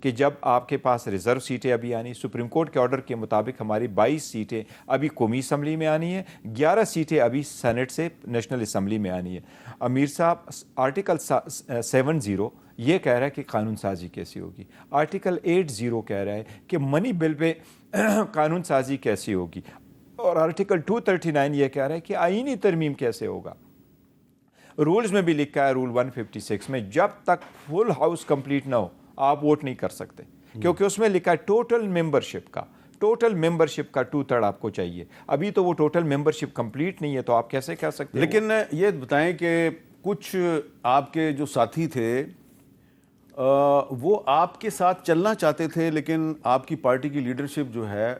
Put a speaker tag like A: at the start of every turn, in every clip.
A: کہ جب آپ کے پاس ریزرو سیٹیں ابھی آنی، سپریم کورٹ کے آرڈر کے مطابق ہماری 22 سیٹیں ابھی قومی اسمبلی میں آنی ہیں، 11 سیٹیں ابھی سینٹ سے نیشنل اسمبلی میں آنی ہے۔ امیر صاحب آرٹیکل 70 یہ کہہ رہا ہے کہ قانون سازی کیسی ہوگی، آرٹیکل 80 کہہ رہا ہے کہ منی بل پہ قانون سازی کیسی ہوگی، اور آرٹیکل 239 یہ کہہ رہا ہے کہ آئینی ترمیم کیسے ہوگا۔ رولز میں بھی لکھا ہے رول 156 میں جب تک فل ہاؤس کمپلیٹ نہ ہو آپ ووٹ نہیں کر سکتے، کیونکہ اس میں لکھا ہے ٹوٹل ممبرشپ کا 2/3 آپ کو چاہیے۔ ابھی تو وہ ٹوٹل ممبرشپ کمپلیٹ نہیں ہے، تو آپ کیسے کہہ سکتے ہیں؟
B: لیکن یہ بتائیں کہ کچھ آپ کے جو ساتھی تھے وہ آپ کے ساتھ چلنا چاہتے تھے، لیکن آپ کی پارٹی کی لیڈرشپ جو ہے،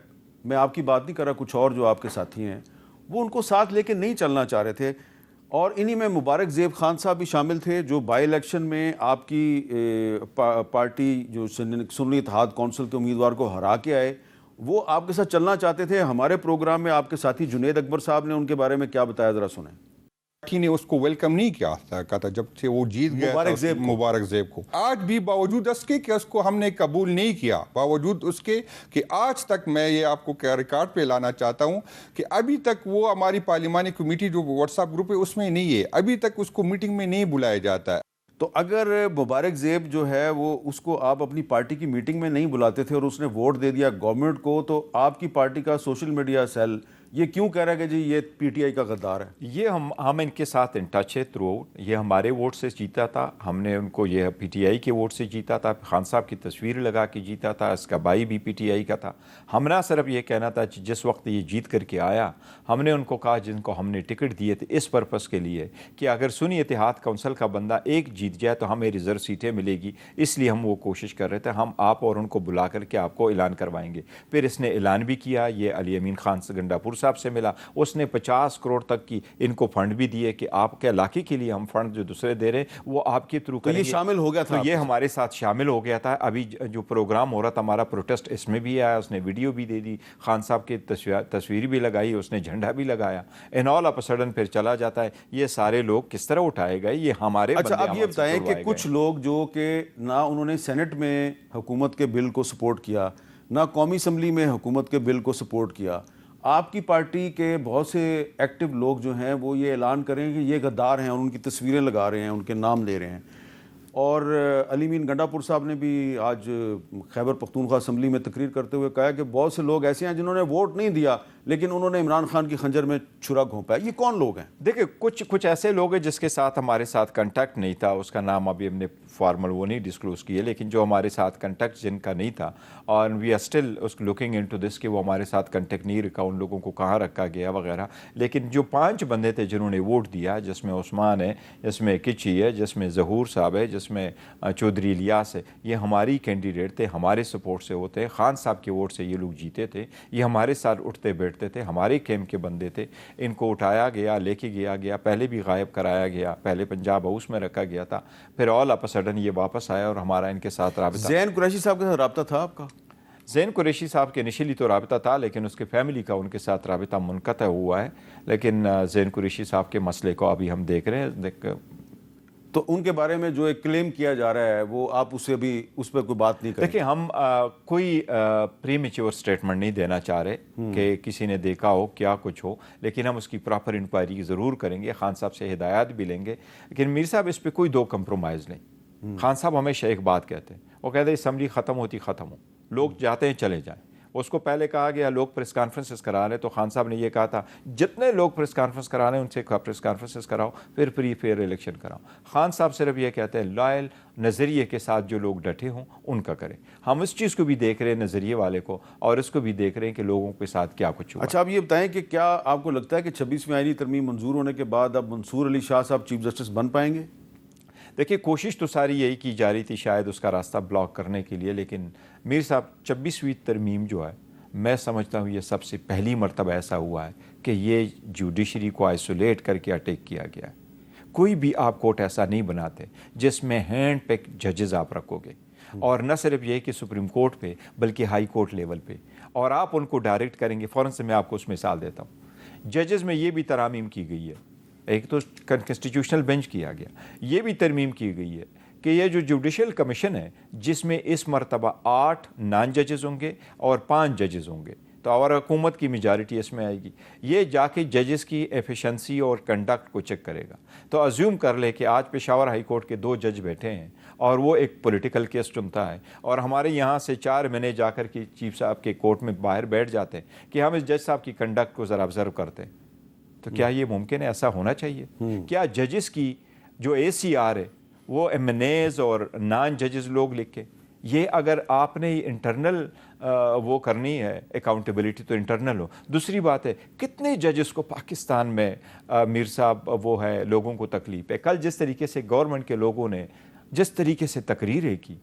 B: میں آپ کی بات نہیں کر رہا، کچھ اور جو آپ کے ساتھی ہیں وہ ان کو ساتھ لے کے نہیں چلنا چاہ رہے تھے، اور انہی میں مبارک زیب خان صاحب بھی شامل تھے جو بائی الیکشن میں آپ کی پارٹی جو سنی اتحاد کونسل کے امیدوار کو ہرا کے آئے، وہ آپ کے ساتھ چلنا چاہتے تھے۔ ہمارے پروگرام میں آپ کے ساتھی جنید اکبر صاحب نے ان کے بارے میں کیا بتایا، ذرا سنیں۔
C: نے اس کو ویلکم نہیں کیا تھا جب سے وہ جیت گیا مبارک زیب کو، آج بھی باوجود اس کے کہ اس کو ہم نے قبول نہیں کیا، باوجود اس کے کہ آج تک میں یہ آپ کو ریکارڈ پہ لانا چاہتا ہوں کہ ابھی تک وہ ہماری پارلیمانی کمیٹی جو واٹس ایپ گروپ ہے اس میں نہیں ہے، ابھی تک اس کو میٹنگ میں نہیں بلایا جاتا ہے۔
B: تو اگر مبارک زیب جو ہے وہ اس کو آپ اپنی پارٹی کی میٹنگ میں نہیں بلاتے تھے اور اس نے ووٹ دے دیا گورنمنٹ کو، تو آپ کی پارٹی کا سوشل میڈیا سیل یہ کیوں کہہ رہا ہے کہ جی یہ پی ٹی آئی کا غدار ہے؟
A: یہ ہم ان کے ساتھ ان ٹچ ہے تھرو آؤٹ۔ یہ ہمارے ووٹ سے جیتا تھا، ہم نے ان کو یہ پی ٹی آئی کے ووٹ سے جیتا تھا، خان صاحب کی تصویر لگا کے جیتا تھا، اس کا بھائی بھی پی ٹی آئی کا تھا۔ ہم نہ صرف یہ کہنا تھا جس وقت یہ جیت کر کے آیا، ہم نے ان کو کہا جن کو ہم نے ٹکٹ دیے تھے اس پرپس کے لیے کہ اگر سنی اتحاد کونسل کا بندہ ایک جیت جائے تو ہمیں ریزرو سیٹیں ملے گی، اس لیے ہم وہ کوشش کر رہے تھے ہم آپ اور ان کو بلا کر کے آپ کو اعلان کروائیں گے۔ پھر اس نے اعلان بھی کیا، یہ علی امین خان گنڈا پور صاحب سے ملا، اس نے 50 کروڑ تک کی ان کو فنڈ بھی دیے کہ آپ کے علاقے کے لیے ہم فنڈ جو دوسرے دے رہے ہیں وہ آپ کے تھرو کریں گے۔
B: یہ شامل ہو گیا تھا،
A: تو یہ ہمارے ساتھ شامل ہو گیا تھا۔ ابھی جو پروگرام ہو رہا تھا ہمارا پروٹیسٹ، اس میں بھی آیا، اس نے ویڈیو بھی دے دی، خان صاحب کی تصویر بھی لگائی، اس نے جھنڈا بھی لگایا، ان آل اپ سڈن پھر چلا جاتا ہے۔ یہ سارے لوگ کس طرح اٹھائے گئے؟ یہ ہمارے
B: اچھا اب یہ بتائیں کہ کچھ لوگ جو کہ نہ انہوں نے سینٹ میں حکومت کے بل کو سپورٹ کیا، نہ قومی اسمبلی میں حکومت کے بل کو سپورٹ کیا، آپ کی پارٹی کے بہت سے ایکٹیو لوگ جو ہیں وہ یہ اعلان کریں کہ یہ غدار ہیں اور ان کی تصویریں لگا رہے ہیں، ان کے نام لے رہے ہیں۔ اور علی امین گنڈا پور صاحب نے بھی آج خیبر پختونخوا اسمبلی میں تقریر کرتے ہوئے کہا کہ بہت سے لوگ ایسے ہیں جنہوں نے ووٹ نہیں دیا لیکن انہوں نے عمران خان کی خنجر میں چھرا گھونپا ہے۔ یہ کون لوگ ہیں؟
A: دیکھیں کچھ ایسے لوگ ہیں جس کے ساتھ ہمارے ساتھ کنٹیکٹ نہیں تھا، اس کا نام ابھی ہم نے فارمل وہ نہیں ڈسکلوز کیے، لیکن جو ہمارے ساتھ کنٹیکٹ جن کا نہیں تھا، اور we are still looking into this کہ وہ ہمارے ساتھ کنٹیکٹ نہیں رکھا، ان لوگوں کو کہاں رکھا گیا وغیرہ، لیکن جو 5 بندے تھے جنہوں نے ووٹ دیا، جس میں عثمان ہے، جس میں کچی ہے، جس میں ظہور صاحب ہے، جس میں چودھری الیاس ہے، یہ ہماری کینڈیڈیٹ تھے، ہمارے سپورٹ سے ہوتے، خان صاحب کے ووٹ سے یہ لوگ جیتے تھے، یہ ہمارے ساتھ اٹھتے بیٹھتے تھے، ہمارے کیمپ کے بندے تھے۔ ان کو اٹھایا گیا، لے کے گیا، پہلے بھی غائب کرایا گیا، پہلے پنجاب ہاؤس میں رکھا گیا تھا، پھر آل اپ سڈن یہ واپس آیا اور ہمارا ان کے ساتھ رابطہ۔
B: زین قریشی صاحب کے ساتھ رابطہ تھا آپ کا؟
A: زین قریشی صاحب کے انیشلی تو رابطہ تھا، لیکن اس کے فیملی کا ان کے ساتھ رابطہ منقطع ہوا ہے، لیکن زین قریشی صاحب کے مسئلے کو ابھی ہم دیکھ رہے ہیں۔
B: تو ان کے بارے میں جو ایک کلیم کیا جا رہا ہے وہ آپ اسے بھی اس پہ کوئی بات نہیں کریں؟
A: دیکھیں ہم کوئی پری میچور سٹیٹمنٹ نہیں دینا چاہ رہے کہ کسی نے دیکھا ہو کیا کچھ ہو، لیکن ہم اس کی پراپر انکوائری ضرور کریں گے، خان صاحب سے ہدایات بھی لیں گے، لیکن میر صاحب اس پہ کوئی دو کمپرومائز نہیں۔ خان صاحب ہمیشہ ایک بات کہتے ہیں، وہ کہتے ہیں اسمبلی ختم ہوتی ختم ہو، لوگ جاتے ہیں چلے جائیں۔ اس کو پہلے کہا گیا لوگ پریس کانفرنسز کرا رہے، تو خان صاحب نے یہ کہا تھا جتنے لوگ پریس کانفرنس کرا رہے ہیں ان سے پریس کانفرنسز کراؤ، پھر فری فیئر الیکشن کراؤ۔ خان صاحب صرف یہ کہتے ہیں لائل نظریے کے ساتھ جو لوگ ڈٹے ہوں ان کا کریں۔ ہم اس چیز کو بھی دیکھ رہے ہیں نظریے والے کو، اور اس کو بھی دیکھ رہے ہیں کہ لوگوں کے ساتھ کیا کچھ ہوا۔
B: اچھا اب یہ بتائیں کہ کیا آپ کو لگتا ہے کہ 26ویں آئینی ترمیم منظور ہونے کے بعد اب منصور علی شاہ صاحب چیف جسٹس بن پائیں گے؟
A: دیکھیے کوشش تو ساری یہی کی جا رہی تھی شاید اس کا راستہ بلاک کرنے کے لیے، لیکن میر صاحب 26ویں ترمیم جو ہے میں سمجھتا ہوں یہ سب سے پہلی مرتبہ ایسا ہوا ہے کہ یہ جوڈیشری کو آئسولیٹ کر کے اٹیک کیا گیا ہے۔ کوئی بھی آپ کورٹ ایسا نہیں بناتے جس میں ہینڈ پک ججز آپ رکھو گے، اور نہ صرف یہ کہ سپریم کورٹ پہ بلکہ ہائی کورٹ لیول پہ، اور آپ ان کو ڈائریکٹ کریں گے۔ فوراً سے میں آپ کو اس مثال دیتا ہوں، ججز میں یہ بھی ترامیم کی گئی ہے، ایک تو کنسٹیٹیوشنل بینچ کیا گیا، یہ بھی ترمیم کی گئی ہے کہ یہ جو جوڈیشل کمیشن ہے جس میں اس مرتبہ 8 نان ججز ہوں گے اور 5 ججز ہوں گے، تو اور حکومت کی میجارٹی اس میں آئے گی، یہ جا کے ججز کی ایفیشنسی اور کنڈکٹ کو چیک کرے گا۔ تو ازیوم کر لے کہ آج پشاور ہائی کورٹ کے 2 جج بیٹھے ہیں اور وہ ایک پولیٹیکل کیس چنتا ہے، اور ہمارے یہاں سے 4 مہینے جا کر کے چیف صاحب کے کورٹ میں باہر بیٹھ جاتے ہیں کہ ہم اس جج صاحب کی کنڈکٹ کو ذرا آبزرو کرتے ہیں، تو کیا یہ ممکن ہے؟ ایسا ہونا چاہیے؟ کیا ججز کی جو ACR ہے وہ MNAs اور نان ججز لوگ لکھے؟ یہ اگر آپ نے انٹرنل وہ کرنی ہے اکاؤنٹیبلٹی تو انٹرنل ہو۔ دوسری بات ہے کتنے ججز کو پاکستان میں میر صاحب وہ ہے لوگوں کو تکلیف ہے۔ کل جس طریقے سے گورنمنٹ کے لوگوں نے جس طریقے سے تقریریں کی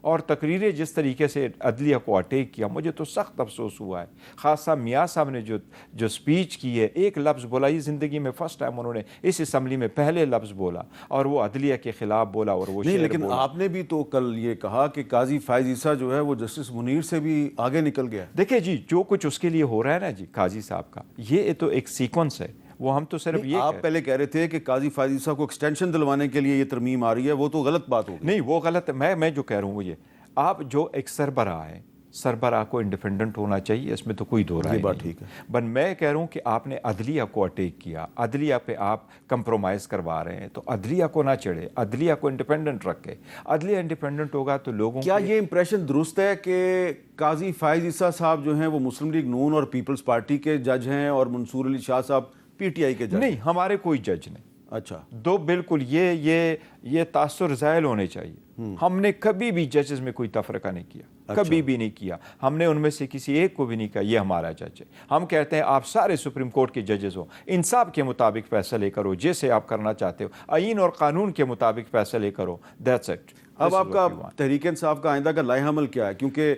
A: اور تقریریں جس طریقے سے عدلیہ کو اٹیک کیا، مجھے تو سخت افسوس ہوا ہے۔ خاصہ میاں صاحب نے جو سپیچ کی ہے، ایک لفظ بولا، یہ زندگی میں فرسٹ ٹائم انہوں نے اس اسمبلی میں پہلے لفظ بولا، اور وہ عدلیہ کے خلاف بولا، اور وہ
B: نہیں،
A: شعر
B: لیکن
A: بولا۔
B: آپ نے بھی تو کل یہ کہا کہ قاضی فائز عیسیٰ جو ہے وہ جسٹس منیر سے بھی آگے نکل گیا۔
A: دیکھیں جی، جو کچھ اس کے لیے ہو رہا ہے نا جی قاضی صاحب کا، یہ تو ایک سیکوینس ہے، وہ ہم تو صرف یہ
B: آپ پہلے کہہ رہے تھے کہ قاضی فائز عیسیٰ کو ایکسٹینشن دلوانے کے لیے یہ ترمیم آ رہی ہے، وہ تو غلط بات ہوگی۔
A: نہیں، وہ غلط ہے۔ میں جو کہہ رہا ہوں وہ یہ، آپ جو ایک سربراہ ہے، سربراہ کو انڈیپینڈنٹ ہونا چاہیے، اس میں تو کوئی دو رائے
B: یہ بات
A: نہیں۔
B: ٹھیک ہے۔
A: بٹ میں کہہ رہا ہوں کہ آپ نے عدلیہ کو اٹیک کیا، عدلیہ پہ آپ کمپرومائز کروا رہے ہیں، تو عدلیہ کو نہ چڑھے، عدلیہ کو انڈیپینڈنٹ رکھے۔ عدلیہ انڈیپینڈنٹ ہوگا تو لوگوں
B: کیا یہ امپریشن درست ہے کہ قاضی فائز عیسیٰ صاحب جو ہیں وہ مسلم لیگ نون اور پیپلز پارٹی کے جج ہیں اور منصور علی شاہ صاحب PTI کے جج؟
A: نہیں، ہمارے کوئی جج نہیں۔
B: اچھا،
A: دو بالکل یہ تاثر زائل ہونے چاہیے۔ ہم نے کبھی بھی ججز میں کوئی تفرقہ نہیں کیا، کبھی بھی نہیں کیا۔ ہم نے ان میں سے کسی ایک کو بھی نہیں کہا یہ ہمارا جج ہے۔ ہم کہتے ہیں آپ سارے سپریم کورٹ کے ججز ہو، انصاف کے مطابق فیصلے کرو، جیسے آپ کرنا چاہتے ہو، آئین اور قانون کے مطابق فیصلے کرو، دیٹس اٹ۔
B: اب آپ کا تحریک انصاف کا آئندہ کا لائحہ عمل کیا ہے؟ کیونکہ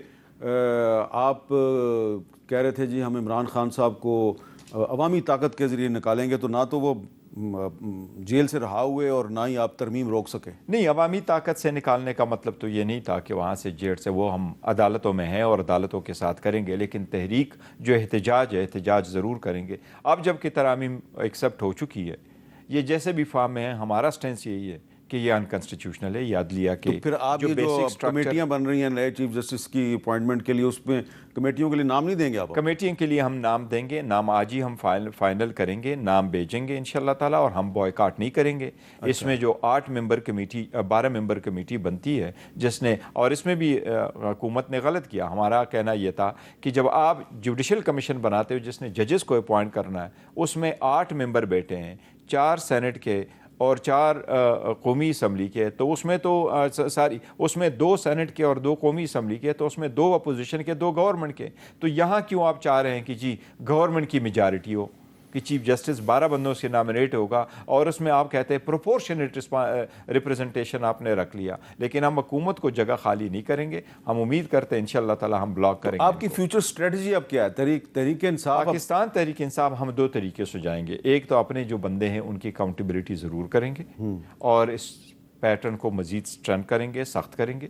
B: آپ کہہ رہے تھے جی ہم عمران خان صاحب کو عوامی طاقت کے ذریعے نکالیں گے، تو نہ تو وہ جیل سے رہا ہوئے اور نہ ہی آپ ترمیم روک سکے۔
A: نہیں، عوامی طاقت سے نکالنے کا مطلب تو یہ نہیں تھا کہ وہاں سے جیل سے، وہ ہم عدالتوں میں ہیں اور عدالتوں کے ساتھ کریں گے، لیکن تحریک جو احتجاج ہے، احتجاج ضرور کریں گے۔ اب جب کہ ترامیم ایکسیپٹ ہو چکی ہے، یہ جیسے بھی فارم میں ہے، ہمارا سٹینس یہی ہے کہ یہ انکانسٹیٹیوشنل ہے، یہ عدلیہ کے
B: پھر آپ یہ جو کمیٹیاں بن رہی ہیں نئے چیف جسٹس کی اپوائنٹمنٹ کے لیے، اس میں کمیٹیوں کے لیے نام نہیں دیں گے آپ؟
A: کمیٹیوں کے لیے ہم نام دیں گے، نام آج ہی ہم فائنل کریں گے، نام بھیجیں گے انشاءاللہ تعالیٰ، اور ہم بوائکاٹ نہیں کریں گے۔ اس میں جو 8 ممبر کمیٹی 12 ممبر کمیٹی بنتی ہے، جس نے، اور اس میں بھی حکومت نے غلط کیا۔ ہمارا کہنا یہ تھا کہ جب آپ جوڈیشل کمیشن بناتے ہو جس نے ججز کو اپوائنٹ کرنا ہے، اس میں 8 ممبر بیٹھے ہیں، 4 سینٹ کے اور 4 قومی اسمبلی کے، تو اس میں تو اس میں 2 سینٹ کے اور 2 قومی اسمبلی کے، تو اس میں 2 اپوزیشن کے، 2 گورنمنٹ کے۔ تو یہاں کیوں آپ چاہ رہے ہیں کہ جی گورنمنٹ کی میجارٹی ہو، کہ چیف جسٹس 12 بندوں سے نامنیٹ ہوگا، اور اس میں آپ کہتے ہیں پروپورشنیٹ ریپریزنٹیشن آپ نے رکھ لیا، لیکن ہم حکومت کو جگہ خالی نہیں کریں گے۔ ہم امید کرتے ہیں انشاءاللہ تعالی ہم بلاک کریں گے۔
B: آپ کی فیوچر سٹریٹجی اب کیا ہے؟ تحریک انصاف
A: پاکستان تحریک انصاف ہم 2 طریقے سے جائیں گے۔ ایک تو اپنے جو بندے ہیں ان کی اکاؤنٹیبلٹی ضرور کریں گے، اور اس پیٹرن کو مزید اسٹرینتھ کریں گے، سخت کریں گے،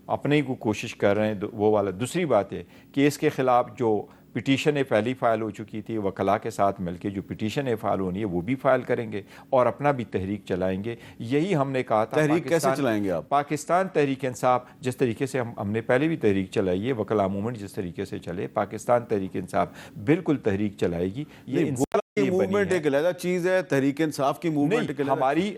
A: اپنے کو کوشش کر رہے ہیں وہ والا۔ دوسری بات ہے کہ اس کے خلاف جو پٹیشنیں پہلی فائل ہو چکی تھی، وکلاء کے ساتھ مل کے جو پٹیشنیں فائل ہونی ہے وہ بھی فائل کریں گے، اور اپنا بھی تحریک چلائیں گے۔ یہی ہم نے کہا تھا۔
B: تحریک کیسے چلائیں گے آپ؟
A: پاکستان تحریک انصاف جس طریقے سے ہم نے پہلے بھی تحریک چلائی ہے، وکلاء موومنٹ جس طریقے سے چلے، پاکستان تحریک انصاف بالکل تحریک چلائے گی۔ یہ
B: موومنٹ ایک علیحدہ چیز ہے، تحریک انصاف کی موومنٹ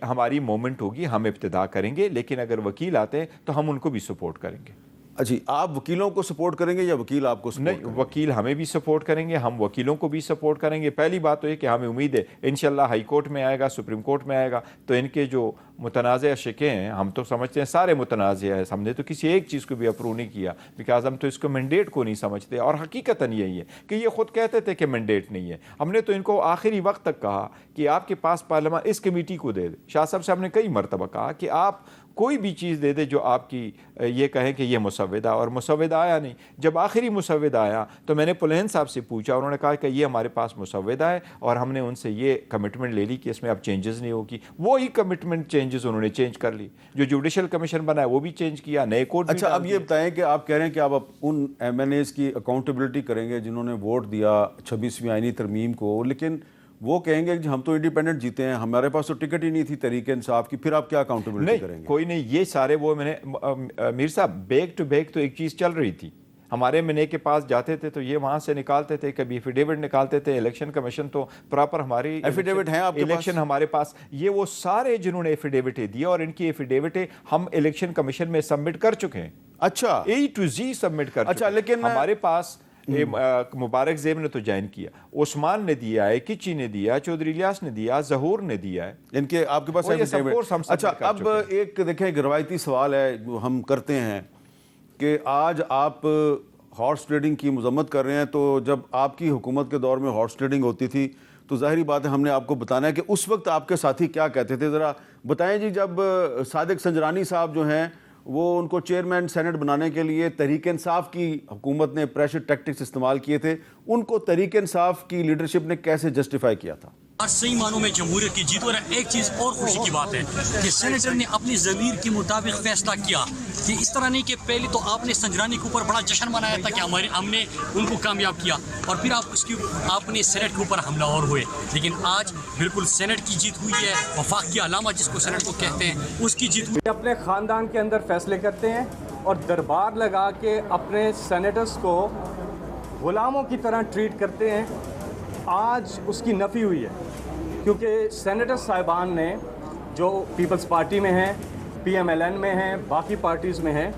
A: ہماری موومنٹ ہوگی، ہم ابتدا کریں گے، لیکن اگر وکیل آتے ہیں تو ہم ان کو بھی سپورٹ کریں گے۔
B: اچھی، آپ وکیلوں کو سپورٹ کریں گے یا وکیل آپ کو سپورٹ
A: نہیں، وکیل ہمیں بھی سپورٹ کریں گے، ہم وکیلوں کو بھی سپورٹ کریں گے۔ پہلی بات تو یہ کہ ہمیں امید ہے انشاءاللہ ہائی کورٹ میں آئے گا، سپریم کورٹ میں آئے گا، تو ان کے جو متنازع شقیں ہیں، ہم تو سمجھتے ہیں سارے متنازع ہیں، ہم نے تو کسی ایک چیز کو بھی اپروو نہیں کیا، بیکاز ہم تو اس کو مینڈیٹ کو نہیں سمجھتے، اور حقیقتاً یہی ہے کہ یہ خود کہتے تھے کہ مینڈیٹ نہیں ہے۔ ہم نے تو ان کو آخری وقت تک کہا کہ آپ کے پاس پارلیمان اس کمیٹی کو دے دے۔ شاہ صاحب سے ہم نے کئی مرتبہ کہا کہ آپ کوئی بھی چیز دے دے جو آپ کی یہ کہیں کہ یہ مسودہ، اور مسودہ آیا نہیں۔ جب آخری مسودہ آیا تو میں نے پلین صاحب سے پوچھا، انہوں نے کہا کہ یہ ہمارے پاس مسودہ ہے، اور ہم نے ان سے یہ کمٹمنٹ لے لی کہ اس میں اب چینجز نہیں ہوگی۔ وہی کمٹمنٹ چینجز انہوں نے چینج کر لی، جو جوڈیشل کمیشن بنا ہے وہ بھی چینج کیا، نئے کوڈ۔
B: اچھا، اب یہ بتائیں کہ آپ کہہ رہے ہیں کہ آپ ان MNAs کی اکاؤنٹیبلٹی کریں گے جنہوں نے ووٹ دیا 26ویں آئینی ترمیم کو، لیکن وہ کہیں گے کہ ہم تو انڈیپینڈنٹ جیتے ہیں, ہمارے پاس تو ٹکٹ ہی نہیں تھی تحریک انصاف کی, پھر آپ کیا اکاؤنٹیبلٹی کریں
A: نہیں
B: گے؟
A: کوئی نہیں, یہ سارے وہ میں نے میر صاحب بیک ٹو بیک تو ایک چیز چل رہی تھی. ہمارے MNA کے پاس جاتے تھے تو یہ وہاں سے نکالتے تھے, کبھی ایفیڈیوٹ نکالتے تھے, الیکشن کمیشن تو پراپر ہماری
B: ایفیڈیوٹ ہیں آپ کے پاس؟
A: الیکشن ہمارے پاس, یہ وہ سارے جنہوں نے ایفیڈیوٹیں دی اور ان کی ایفیڈیوٹیں ہم الیکشن کمیشن میں سبمٹ کر چکے ہیں.
B: اچھا
A: A to Z سبمٹ کر چکے.
B: اچھا, لیکن
A: ہمارے پاس مبارک زیب نے تو جوائن کیا, عثمان نے دیا ہے, کچی نے دیا, چودھری الیاس نے دیا, ظہور نے دیا ہے,
B: ان کے آپ کے پاس ایفیڈیوٹ. اچھا اب ایک دیکھیں روایتی سوال ہے جو ہم کرتے ہیں کہ آج آپ ہارس ٹریڈنگ کی مذمت کر رہے ہیں, تو جب آپ کی حکومت کے دور میں ہارس ٹریڈنگ ہوتی تھی تو ظاہری بات ہے ہم نے آپ کو بتانا ہے کہ اس وقت آپ کے ساتھی کیا کہتے تھے. ذرا بتائیں جی, جب صادق سنجرانی صاحب جو ہیں وہ ان کو چیئرمین سینٹ بنانے کے لیے تحریک انصاف کی حکومت نے پریشر ٹیکٹکس استعمال کیے تھے, ان کو تحریک انصاف کی لیڈرشپ نے کیسے جسٹیفائی کیا تھا؟
D: آج صحیح معنوں میں جمہوریت کی جیت. اور ایک چیز اور خوشی کی بات ہے کہ سینیٹر نے اپنی ضمیر کے مطابق فیصلہ کیا کہ اس طرح نہیں کہ پہلے تو آپ نے سنجرانی کے اوپر بڑا جشن منایا تھا کہ ہم نے ان کو کامیاب کیا, اور پھر آپ نے سینٹ کے اوپر حملہ اور ہوئے, لیکن آج بالکل سینٹ کی جیت ہوئی ہے, وفاق کی علامہ جس کو سینٹ کو کہتے ہیں اس کی جیت ہوئی.
E: اپنے خاندان کے اندر فیصلے کرتے ہیں اور دربار لگا کے اپنے سینیٹرز کو غلاموں کی طرح ٹریٹ کرتے ہیں. آج اس کی نفی ہوئی ہے کیونکہ سینیٹر صاحبان نے جو پیپلز پارٹی میں ہیں, PMLN میں ہیں, باقی پارٹیز میں ہیں,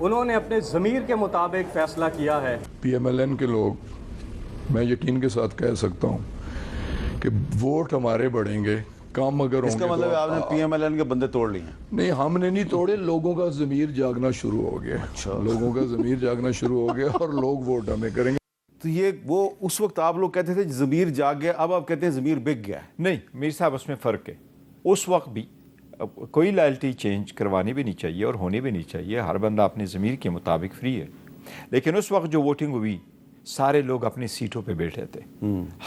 E: انہوں نے اپنے ضمیر کے مطابق فیصلہ کیا ہے.
F: PMLN کے لوگ میں یقین کے ساتھ کہہ سکتا ہوں کہ ووٹ ہمارے بڑھیں گے, کام اگر ہوں گے.
B: اس کا مطلب آپ نے PMLN کے بندے توڑ لیے ہیں؟
F: نہیں, ہم نے نہیں توڑے, لوگوں کا ضمیر جاگنا شروع ہو گیا. لوگوں کا ضمیر جاگنا شروع ہو گیا اور لوگ ووٹ ہمیں کریں گے.
B: تو یہ وہ اس وقت آپ لوگ کہتے تھے ضمیر جاگ گیا, اب آپ کہتے ہیں ضمیر بک گیا ہے.
A: نہیں میر صاحب, اس میں فرق ہے. اس وقت بھی کوئی لائلٹی چینج کروانی بھی نہیں چاہیے اور ہونی بھی نہیں چاہیے, ہر بندہ اپنے ضمیر کے مطابق فری ہے. لیکن اس وقت جو ووٹنگ ہوئی سارے لوگ اپنی سیٹوں پہ بیٹھے تھے,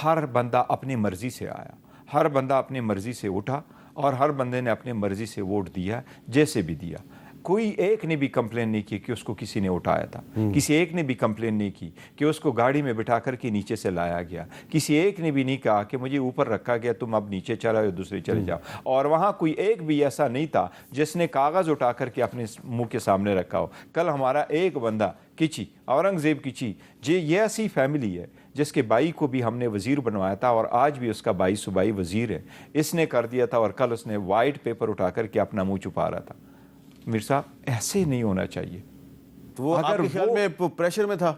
A: ہر بندہ اپنی مرضی سے آیا, ہر بندہ اپنی مرضی سے اٹھا اور ہر بندے نے اپنی مرضی سے ووٹ دیا جیسے بھی دیا. کوئی ایک نے بھی کمپلین نہیں کی کہ اس کو کسی نے اٹھایا تھا, کسی ایک نے بھی کمپلین نہیں کی کہ اس کو گاڑی میں بٹھا کر کے نیچے سے لایا گیا, کسی ایک نے بھی نہیں کہا کہ مجھے اوپر رکھا گیا تم اب نیچے چلا یا دوسرے چلے جاؤ. اور وہاں کوئی ایک بھی ایسا نہیں تھا جس نے کاغذ اٹھا کر کے اپنے منہ کے سامنے رکھا ہو. کل ہمارا ایک بندہ کچی, اورنگزیب کچی, یہ ایسی فیملی ہے جس کے بھائی کو بھی ہم نے وزیر بنوایا تھا اور آج بھی اس کا بھائی صوبائی وزیر ہے, اس نے کر دیا تھا, اور کل اس نے وائٹ پیپر اٹھا کر کے اپنا منہ چھپا رہا تھا. میر صاحب ایسے نہیں ہونا چاہیے.
B: تو وہ آپ کے خیال میں پریشر میں تھا؟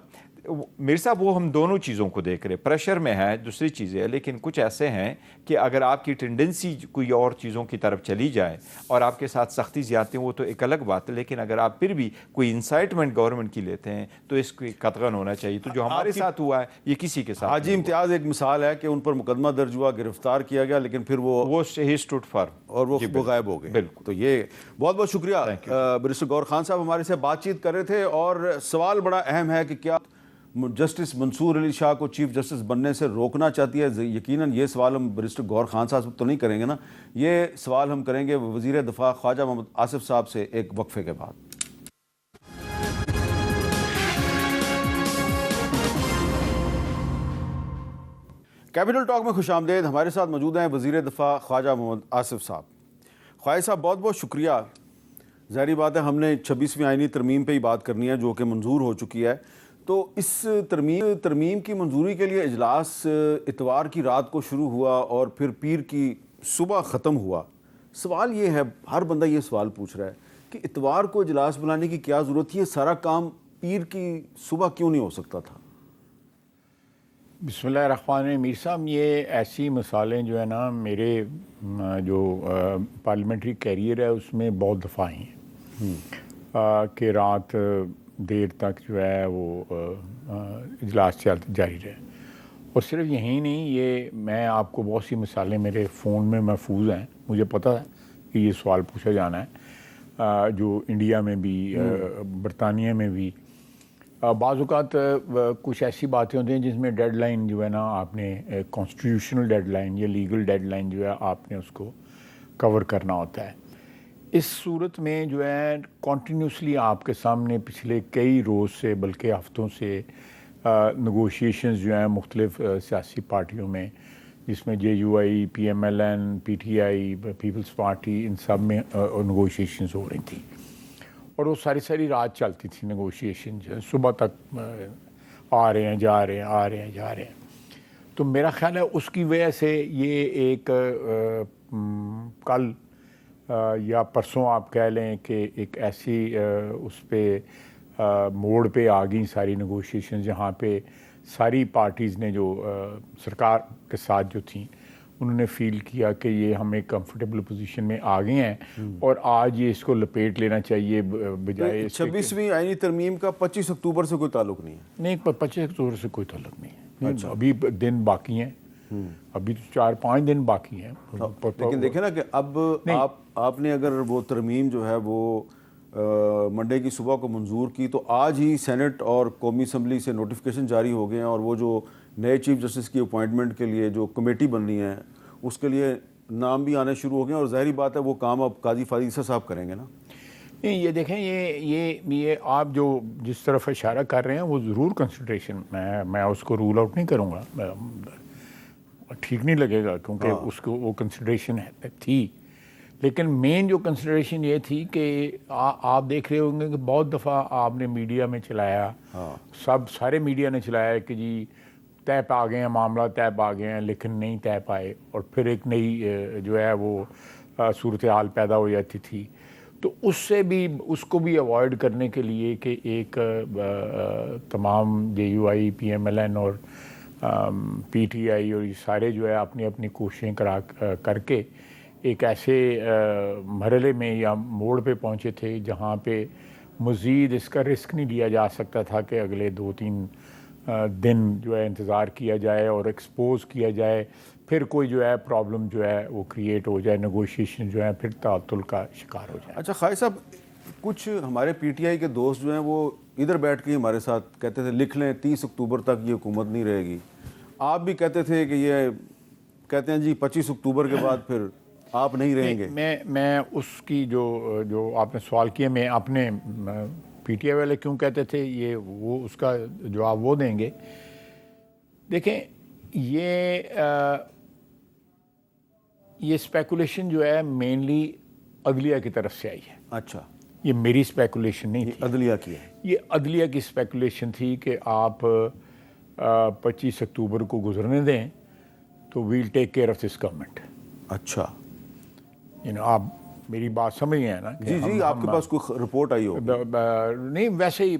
A: میر صاحب وہ ہم دونوں چیزوں کو دیکھ رہے, پریشر میں ہے دوسری چیزیں, لیکن کچھ ایسے ہیں کہ اگر آپ کی ٹینڈنسی کوئی اور چیزوں کی طرف چلی جائے اور آپ کے ساتھ سختی زیادتی وہ تو ایک الگ بات ہے, لیکن اگر آپ پھر بھی کوئی انسائٹمنٹ گورنمنٹ کی لیتے ہیں تو اس کو قطعاً ہونا چاہیے. تو جو ہمارے ساتھ ہوا ہے یہ کسی کے ساتھ.
B: حاجی امتیاز ایک مثال ہے کہ ان پر مقدمہ درج ہوا, گرفتار کیا گیا, لیکن پھر وہ
A: اسٹوڈ فار
B: اور وہ غائب ہو گئے.
A: بالکل.
B: تو یہ بہت بہت شکریہ. بیرسٹر گور خان صاحب ہمارے سے بات چیت کر رہے تھے, اور سوال بڑا اہم ہے کہ کیا جسٹس منصور علی شاہ کو چیف جسٹس بننے سے روکنا چاہتی ہے. یقیناً یہ سوال ہم بیرسٹر گور خان صاحب تو نہیں کریں گے نا, یہ سوال ہم کریں گے وزیر دفاع خواجہ محمد آصف صاحب سے ایک وقفے کے بعد. کیپٹل ٹاک میں خوش آمدید. ہمارے ساتھ موجود ہیں وزیر دفاع خواجہ محمد آصف صاحب. خواجہ صاحب بہت بہت شکریہ. ظاہری بات ہے ہم نے 26ویں آئینی ترمیم پہ ہی بات کرنی ہے جو کہ منظور ہو چکی ہے. تو اس ترمیم کی منظوری کے لیے اجلاس اتوار کی رات کو شروع ہوا اور پھر پیر کی صبح ختم ہوا. سوال یہ ہے, ہر بندہ یہ سوال پوچھ رہا ہے کہ اتوار کو اجلاس بلانے کی کیا ضرورت تھی, یہ سارا کام پیر کی صبح کیوں نہیں ہو سکتا تھا؟
G: بسم اللہ الرحمن الرحیم. میر صاحب یہ ایسی مثالیں جو ہے نا میرے جو پارلیمنٹری کیریئر ہے اس میں بہت دفعہ آئی ہیں کہ رات دیر تک جو ہے وہ اجلاس جاری رہے. اور صرف یہی نہیں, یہ میں آپ کو بہت سی مثالیں میرے فون میں محفوظ ہیں, مجھے پتہ ہے کہ یہ سوال پوچھا جانا ہے, جو انڈیا میں بھی برطانیہ میں بھی بعض اوقات کچھ ایسی باتیں ہوتی ہیں جس میں ڈیڈ لائن جو ہے نا آپ نے کانسٹیٹیوشنل ڈیڈ لائن یا لیگل ڈیڈ لائن جو ہے آپ نے اس کو کور کرنا ہوتا ہے. اس صورت میں جو ہے کنٹینیوسلی آپ کے سامنے پچھلے کئی روز سے بلکہ ہفتوں سے نگوشیشنز جو ہیں مختلف سیاسی پارٹیوں میں جس میں JUI, PMLN, PTI, Peoples Party, ان سب میں نیگوشیشنز ہو رہی تھیں، اور وہ ساری رات چلتی تھی نیگوشیشن، صبح تک آ رہے ہیں جا رہے ہیں، آ رہے ہیں جا رہے ہیں۔ تو میرا خیال ہے اس کی وجہ سے یہ ایک کل یا پرسوں آپ کہہ لیں کہ ایک ایسی اس پہ موڑ پہ آ گئیں ساری نیگوشیشن، جہاں پہ ساری پارٹیز نے جو سرکار کے ساتھ جو تھیں انہوں نے فیل کیا کہ یہ ہم ایک کمفرٹیبل پوزیشن میں آ گئے ہیں، اور آج یہ اس کو لپیٹ لینا چاہیے بجائے
B: 26ویں آئینی ترمیم کا 25 اکتوبر سے کوئی تعلق نہیں ہے؟
G: نہیں، 25 اکتوبر سے کوئی تعلق نہیں ہے، ابھی دن باقی ہیں، ابھی تو 4-5 دن باقی ہیں۔
B: لیکن دیکھیں نا کہ اب آپ نے اگر وہ ترمیم جو ہے وہ منڈے کی صبح کو منظور کی، تو آج ہی سینٹ اور قومی اسمبلی سے نوٹیفیکیشن جاری ہو گئے ہیں، اور وہ جو نئے چیف جسٹس کی اپوائنٹمنٹ کے لیے جو کمیٹی بننی ہے اس کے لیے نام بھی آنے شروع ہو گئے ہیں، اور ظاہری بات ہے وہ کام اب قاضی فاضل عیسیٰ صاحب کریں گے نا۔
G: نہیں، یہ دیکھیں، یہ آپ جو جس طرف اشارہ کر رہے ہیں وہ ضرور کنسیڈریشن، میں اس کو رول آؤٹ نہیں کروں گا، ٹھیک نہیں لگے گا، کیونکہ اس کو وہ کنسیڈریشن تھی، لیکن مین جو کنسیڈریشن یہ تھی کہ آپ دیکھ رہے ہوں گے کہ بہت دفعہ آپ نے میڈیا میں چلایا، سارے میڈیا نے چلایا کہ جی طے پا گئے ہیں، معاملہ طے پا گئے ہیں، لیکن نہیں طے پائے، اور پھر ایک نئی جو ہے وہ صورتحال پیدا ہو جاتی تھی۔ تو اس سے بھی، اس کو بھی اوائڈ کرنے کے لیے کہ ایک تمام JUI, PMLN اور PTI اور یہ سارے جو ہے اپنی اپنی کوششیں کر کے ایک ایسے مرحلے میں یا موڑ پہ پہنچے تھے جہاں پہ مزید اس کا رسک نہیں لیا جا سکتا تھا کہ اگلے 2-3 دن جو ہے انتظار کیا جائے اور ایکسپوز کیا جائے، پھر کوئی جو ہے پرابلم جو ہے وہ کریٹ ہو جائے، نیگوشیشن جو ہے پھر تعطل کا شکار ہو جائے۔
B: اچھا خالد صاحب، کچھ ہمارے PTI کے دوست جو ہیں وہ ادھر بیٹھ کے ہمارے ساتھ کہتے تھے لکھ لیں 30 اکتوبر تک یہ حکومت نہیں رہے گی، آپ بھی کہتے تھے کہ یہ کہتے ہیں جی 25 اکتوبر کے بعد پھر آپ نہیں رہیں گے۔
G: میں اس کی جو آپ نے سوال کیا، میں اپنے PTI والے کیوں کہتے تھے یہ، وہ اس کا جواب وہ دیں گے۔ دیکھیں، یہ اسپیکولیشن جو ہے مینلی عدلیہ کی طرف سے آئی ہے۔
B: اچھا،
G: یہ میری اسپیکولیشن نہیں تھی،
B: عدلیہ کی ہے،
G: یہ عدلیہ کی اسپیکولیشن تھی کہ آپ 25 اکتوبر کو گزرنے دیں تو we'll take care of this government.
B: اچھا،
G: آپ میری بات سمجھ گئے ہیں نا؟
B: جی آپ کے پاس کوئی رپورٹ آئی ہو؟
G: نہیں، ویسے ہی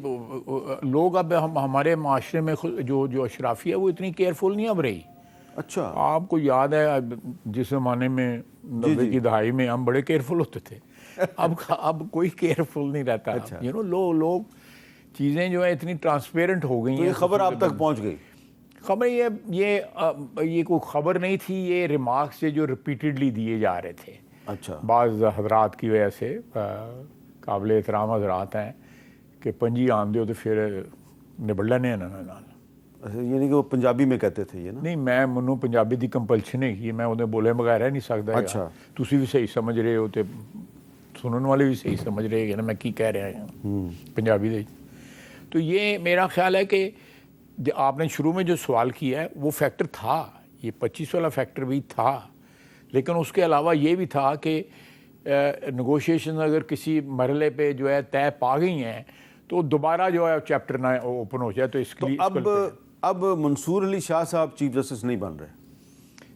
G: لوگ اب ہمارے معاشرے میں جو اشرافی ہے وہ اتنی کیئرفل نہیں اب رہی۔ اچھا، آپ کو یاد ہے جس زمانے میں 90 کی دہائی میں ہم بڑے کیئرفل ہوتے تھے، اب کوئی کیئرفل نہیں رہتا۔ لوگ چیزیں جو ہے اتنی ٹرانسپیرنٹ ہو گئی ہیں۔
B: یہ خبر آپ تک پہنچ گئی؟
G: خبر یہ کوئی خبر نہیں تھی، یہ ریمارکس جو ریپیٹڈلی دیے جا رہے تھے۔
B: اچھا،
G: بعض حضرات کی وجہ سے، قابل احترام حضرات ہیں، کہ پنجی آن دیو تو پھر نبڑا نہیں آنا نال۔
B: یعنی کہ وہ پنجابی میں کہتے تھے یہ نا؟
G: نہیں، میں منو پنجابی دی کمپلشن ہے کی، میں انہیں بولے بغیر رہ نہیں سکتا۔
B: اچھا،
G: تسی بھی صحیح سمجھ رہے ہو تے سنن والے بھی صحیح سمجھ رہے ہیں نا میں کی کہہ رہا ہوں پنجابی دے۔ تو یہ میرا خیال ہے کہ آپ نے شروع میں جو سوال کیا ہے وہ فیکٹر تھا، یہ 25 والا فیکٹر بھی تھا، لیکن اس کے علاوہ یہ بھی تھا کہ نیگوشیشن اگر کسی مرحلے پہ جو ہے طے پا گئی ہیں تو دوبارہ جو ہے چیپٹر نہ اوپن ہو جائے، تو اس کے لیے
B: اب منصور علی شاہ صاحب چیف جسٹس نہیں بن رہے؟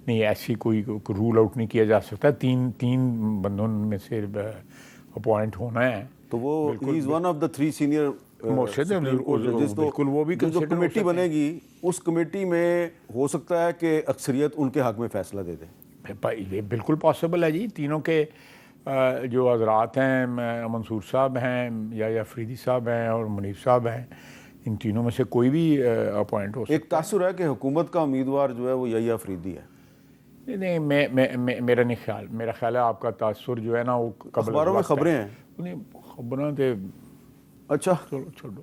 G: نہیں، ایسی کوئی رول آؤٹ نہیں کیا جا سکتا، تین بندوں میں سے اپوائنٹ ہونا ہے،
B: تو وہ ہی is one of the 3 senior
G: بالکل، وہ بھی
B: جو کمیٹی بنے گی اس کمیٹی میں ہو سکتا ہے کہ اکثریت ان کے حق میں فیصلہ دے دے۔
G: یہ بالکل پاسبل ہے جی، تینوں کے جو حضرات ہیں، منصور صاحب ہیں یا فریدی صاحب ہیں اور منیف صاحب ہیں، ان تینوں میں سے کوئی بھی اپوائنٹ ہو سکتا ہے۔
B: ایک تاثر ہے کہ حکومت کا امیدوار جو ہے وہ یحییٰ فریدی ہے۔
G: نہیں، میرا نہیں خیال، میرا خیال ہے آپ کا تاثر جو ہے نا وہ
B: اخباروں میں خبریں ہیں۔
G: نہیں، خبریں تھے،
B: اچھا
G: چھوڑو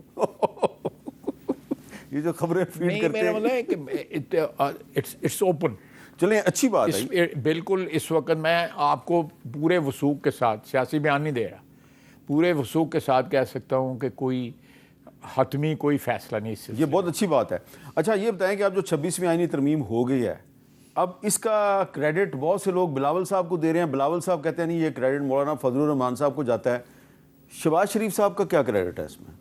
B: یہ جو خبریں فیڈ کرتے ہیں،
G: میرا مطلب ہے کہ اٹس اوپن۔
B: چلیں، اچھی بات ہے۔
G: بالکل، اس وقت میں آپ کو پورے وثوق کے ساتھ، سیاسی بیان نہیں دے رہا، پورے وثوق کے ساتھ کہہ سکتا ہوں کہ کوئی حتمی کوئی فیصلہ نہیں اس سے۔
B: یہ بہت اچھی بات ہے۔ اچھا یہ بتائیں کہ اب جو 26ویں آئینی ترمیم ہو گئی ہے، اب اس کا کریڈٹ بہت سے لوگ بلاول صاحب کو دے رہے ہیں. بلاول صاحب کہتے ہیں نہیں یہ کریڈٹ مولانا فضل الرحمان صاحب کو جاتا ہے. شہباز شریف صاحب کا کیا کریڈٹ ہے اس میں؟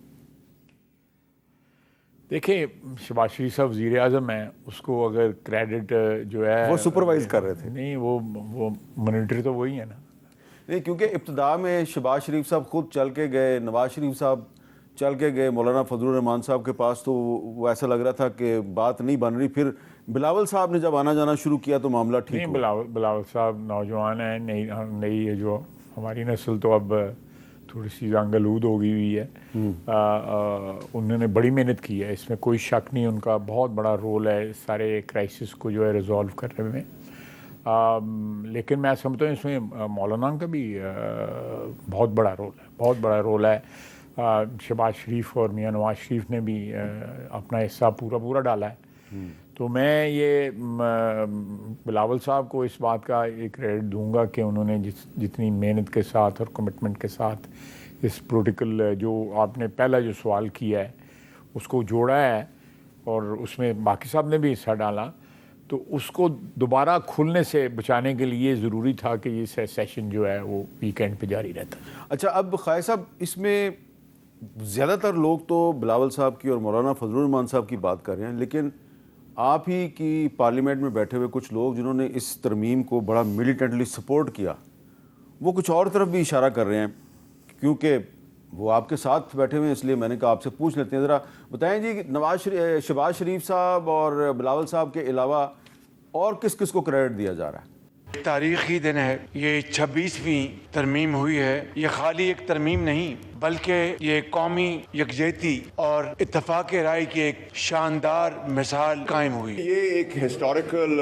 G: دیکھیں شہباز شریف صاحب وزیر اعظم ہیں, اس کو اگر کریڈٹ جو ہے
B: وہ سپروائز کر رہے تھے.
G: نہیں, وہ مانیٹر تو وہی ہے نا.
B: نہیں, کیونکہ ابتدا میں شہباز شریف صاحب خود چل کے گئے, نواز شریف صاحب چل کے گئے مولانا فضل الرحمان صاحب کے پاس, تو وہ ایسا لگ رہا تھا کہ بات نہیں بن رہی. پھر بلاول صاحب نے جب آنا جانا شروع کیا تو معاملہ ٹھیک
G: نہیں,
B: ہوا.
G: بلاول صاحب نوجوان ہیں, نئی ہے جو ہماری نسل تو اب تھوڑی سی زنگلود ہو گئی ہوئی ہے. انہوں نے بڑی محنت کی ہے, اس میں کوئی شک نہیں. ان کا بہت بڑا رول ہے سارے کرائسس کو جو ہے ریزالو کرنے میں. لیکن میں سمجھتا ہوں اس میں مولانا کا بھی بہت بڑا رول ہے, بہت بڑا رول ہے. شہباز شریف اور میاں نواز شریف نے بھی اپنا حصہ پورا ڈالا ہے. تو میں یہ بلاول صاحب کو اس بات کا ایک کریڈٹ دوں گا کہ انہوں نے جتنی محنت کے ساتھ اور کمٹمنٹ کے ساتھ اس پولیٹیکل جو آپ نے پہلا جو سوال کیا ہے اس کو جوڑا ہے, اور اس میں باقی صاحب نے بھی حصہ ڈالا, تو اس کو دوبارہ کھلنے سے بچانے کے لیے ضروری تھا کہ یہ سیشن جو ہے وہ ویکینڈ پہ جاری رہتا.
B: اچھا, اب خواجہ صاحب اس میں زیادہ تر لوگ تو بلاول صاحب کی اور مولانا فضل الرحمان صاحب کی بات کر رہے ہیں, لیکن آپ ہی کی پارلیمنٹ میں بیٹھے ہوئے کچھ لوگ جنہوں نے اس ترمیم کو بڑا ملیٹنٹلی سپورٹ کیا, وہ کچھ اور طرف بھی اشارہ کر رہے ہیں. کیونکہ وہ آپ کے ساتھ بیٹھے ہوئے ہیں, اس لیے میں نے کہا آپ سے پوچھ لیتے ہیں. ذرا بتائیں جی, شہباز شریف صاحب اور بلاول صاحب کے علاوہ اور کس کس کو کریڈٹ دیا جا رہا ہے؟
H: تاریخی دن ہے, یہ 26ویں ترمیم ہوئی ہے. یہ خالی ایک ترمیم نہیں بلکہ یہ قومی یکجہتی اور اتفاق رائے کی ایک شاندار مثال قائم ہوئی.
I: یہ ایک ہسٹوریکل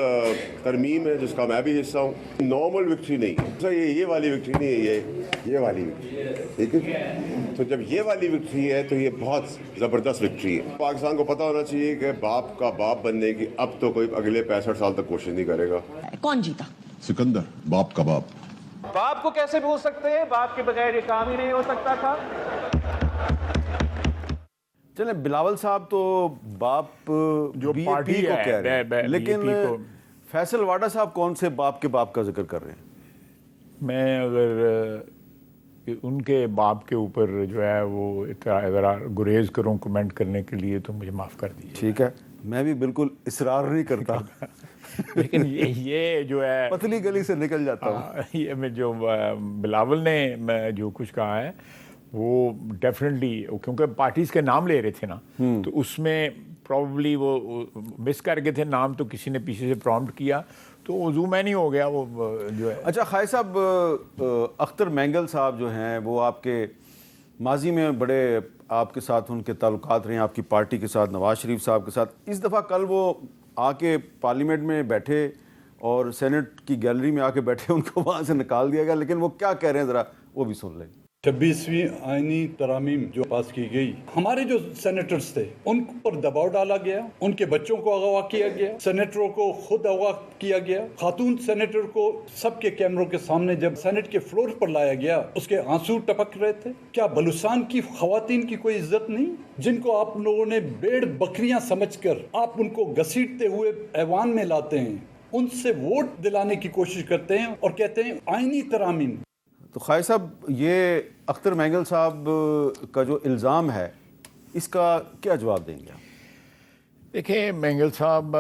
I: ترمیم ہے جس کا میں بھی حصہ ہوں. نارمل وکٹری نہیں, یہ والی وکٹری نہیں ہے, یہ والی وکٹری ہے, ٹھیک ہے. تو جب یہ والی وکٹری ہے تو یہ بہت زبردست وکٹری ہے. پاکستان کو پتہ ہونا چاہیے کہ باپ کا باپ بننے کی اب تو کوئی اگلے 65 سال تک کوشش نہیں کرے گا.
J: کون جیتا؟
I: سکندر, باپ کا باپ.
E: باپ کو کیسے بھول سکتے ہیں؟ باپ کے بغیر یہ کام ہی نہیں ہو سکتا تھا.
B: چلیں, بلاول صاحب تو باپ
G: جو
B: بی
G: پارٹی
B: پی کو کہہ رہے ہیں, لیکن
G: کو
B: فیصل واڈا صاحب کون سے باپ کے باپ کا ذکر کر رہے ہیں؟
G: میں اگر ان کے باپ کے اوپر جو ہے وہ ذرا گریز کروں کمنٹ کرنے کے لیے تو مجھے معاف کر دیجیے.
B: ٹھیک ہے, میں بھی بالکل اصرار نہیں کرتا,
G: لیکن یہ جو ہے
B: پتلی گلی سے نکل جاتا ہوں.
G: یہ میں جو بلاول نے جو کچھ کہا ہے وہ ڈیفینیٹلی, کیونکہ پارٹیز کے نام لے رہے تھے نا, تو اس میں پروبلی وہ مس کر گئے تھے نام, تو کسی نے پیچھے سے پرومپٹ کیا تو وضو میں نہیں ہو گیا وہ جو ہے.
B: اچھا خواجہ صاحب, اختر مینگل صاحب جو ہیں وہ آپ کے ماضی میں بڑے آپ کے ساتھ ان کے تعلقات رہے ہیں, آپ کی پارٹی کے ساتھ, نواز شریف صاحب کے ساتھ. اس دفعہ کل وہ آ کے پارلیمنٹ میں بیٹھے اور سینٹ کی گیلری میں آ کے بیٹھے, ان کو وہاں سے نکال دیا گیا, لیکن وہ کیا کہہ رہے ہیں ذرا وہ بھی سن لیں.
K: 26ویں آئینی ترامیم جو پاس کی گئی, ہمارے جو سینیٹرز تھے ان پر دباؤ ڈالا گیا, ان کے بچوں کو اغوا کیا گیا, سینیٹروں کو خود اغوا کیا گیا. خاتون سینیٹر کو سب کے کیمروں کے سامنے جب سینٹ کے فلور پر لایا گیا اس کے آنسو ٹپک رہے تھے. کیا بلوچستان کی خواتین کی کوئی عزت نہیں, جن کو آپ لوگوں نے بھیڑ بکریاں سمجھ کر آپ ان کو گھسیٹتے ہوئے ایوان میں لاتے ہیں, ان سے ووٹ دلانے کی کوشش کرتے ہیں اور کہتے ہیں آئینی ترامیم.
B: تو خواجہ صاحب, یہ اختر مینگل صاحب کا جو الزام ہے اس کا کیا جواب دیں گے آپ؟
G: دیکھیں مینگل صاحب,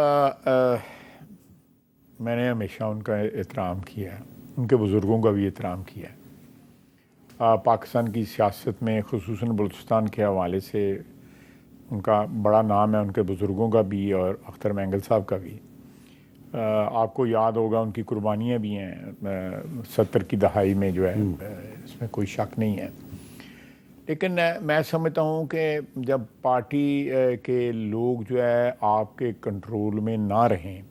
G: میں نے ہمیشہ ان کا احترام کیا ہے, ان کے بزرگوں کا بھی احترام کیا ہے. پاکستان کی سیاست میں خصوصاً بلوچستان کے حوالے سے ان کا بڑا نام ہے, ان کے بزرگوں کا بھی اور اختر مینگل صاحب کا بھی. آپ کو یاد ہوگا ان کی قربانیاں بھی ہیں 70 کی دہائی میں جو ہے, اس میں کوئی شک نہیں ہے. لیکن میں سمجھتا ہوں کہ جب پارٹی کے لوگ جو ہے آپ کے کنٹرول میں نہ رہیں,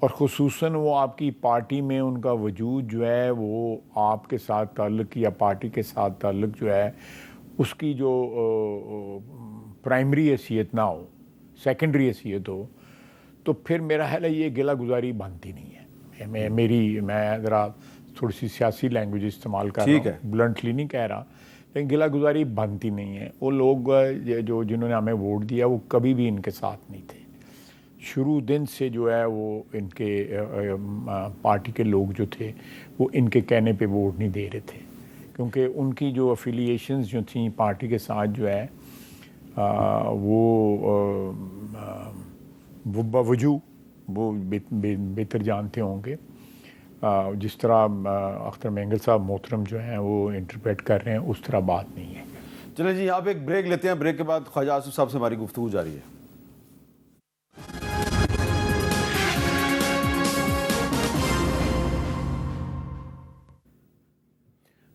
G: اور خصوصاً وہ آپ کی پارٹی میں ان کا وجود جو ہے وہ آپ کے ساتھ تعلق یا پارٹی کے ساتھ تعلق جو ہے اس کی جو پرائمری حیثیت نہ ہو, سیکنڈری حیثیت ہو, تو پھر میرا خیال ہے یہ گلہ گزاری بنتی نہیں ہے. میں ذرا تھوڑی سی سیاسی لینگویج استعمال کر رہا ہوں, بلنٹلی نہیں کہہ رہا, لیکن گلہ گزاری بنتی نہیں ہے. وہ لوگ جو جنہوں نے ہمیں ووٹ دیا وہ کبھی بھی ان کے ساتھ نہیں تھے. شروع دن سے جو ہے وہ ان کے پارٹی کے لوگ جو تھے وہ ان کے کہنے پہ ووٹ نہیں دے رہے تھے، کیونکہ ان کی جو افیلیشنز جو تھیں پارٹی کے ساتھ جو ہے وہ باوجود وہ بہتر جانتے ہوں گے، جس طرح اختر مینگل صاحب محترم جو ہیں وہ انٹرپریٹ کر رہے ہیں اس طرح بات نہیں ہے۔
B: چلیں جی یہاں پہ ایک بریک لیتے ہیں، بریک کے بعد خواجہ آصف صاحب سے ہماری گفتگو جاری ہے۔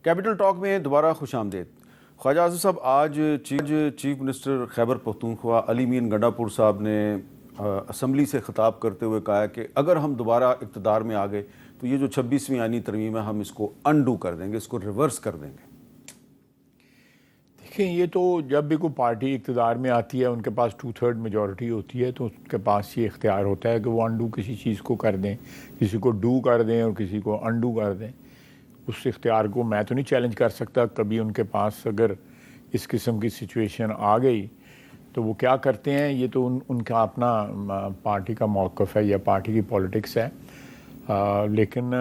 B: کیپٹل ٹاک میں دوبارہ خوش آمدید۔ خواجہ آصف صاحب، آج چیف منسٹر خیبر پختونخوا علی مین گنڈا پور صاحب نے اسمبلی سے خطاب کرتے ہوئے کہا کہ اگر ہم دوبارہ اقتدار میں آ گئے تو یہ جو 26ویں آئینی ترمیم ہے ہم اس کو انڈو کر دیں گے، اس کو ریورس کر دیں گے۔
G: دیکھیں، یہ تو جب بھی کوئی پارٹی اقتدار میں آتی ہے ان کے پاس 2/3 میجورٹی ہوتی ہے تو ان کے پاس یہ اختیار ہوتا ہے کہ وہ انڈو کسی چیز کو کر دیں، کسی کو ڈو کر دیں اور کسی کو انڈو کر دیں۔ اس اختیار کو میں تو نہیں چیلنج کر سکتا، کبھی ان کے پاس اگر اس قسم کی سچویشن آ گئی تو وہ کیا کرتے ہیں، یہ تو ان کا اپنا پارٹی کا موقف ہے یا پارٹی کی پولیٹکس ہے۔ لیکن